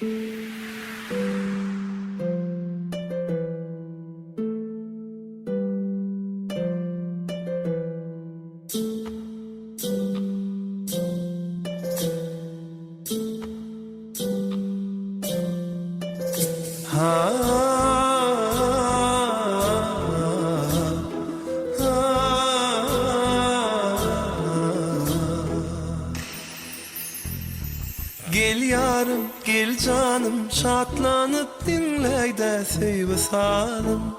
Gel yarım, gel canım, şatlanıp dinleyde sevsalım.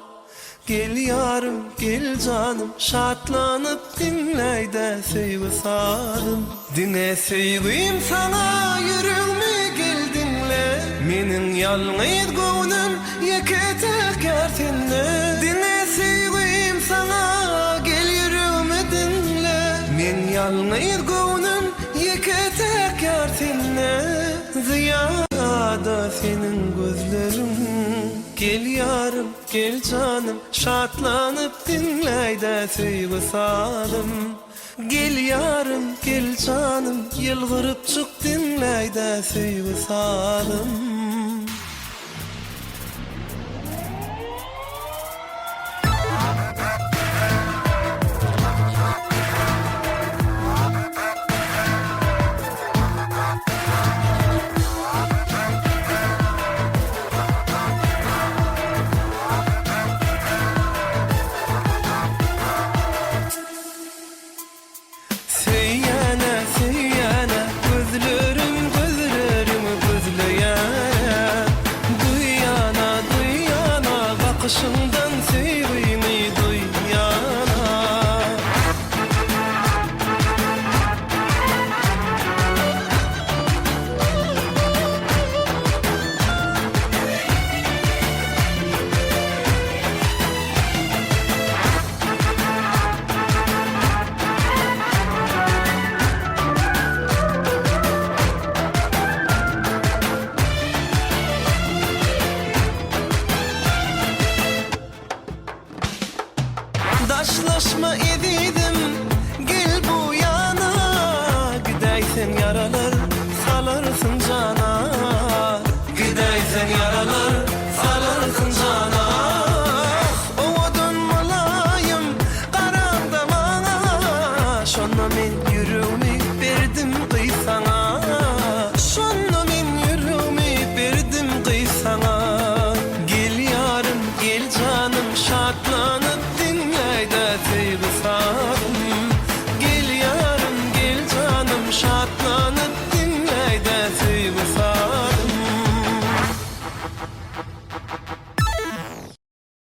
Gel yarım, gel canım, şatlanıp dinleyde sevsalım. Dine sevgim sana, yüreğime gel dinle. Menin yalnız gönlüm yeke kertinle. Dine sevgim sana, gel yüreğime dinle. Men yalnız gönlüm yeke kertinle. Ziyada senin gözlerin. Gel yarım, gel canım, şatlanıp dinleyde sevsalım. Gel yarım, gel canım, yılgırıp çık dinleyde sevsalım. Seyyana, seyyana, gözlerim, gözlerim gözleyana. Duyana, duyana, bakışından sevgimi duyana. Daşlaşma edip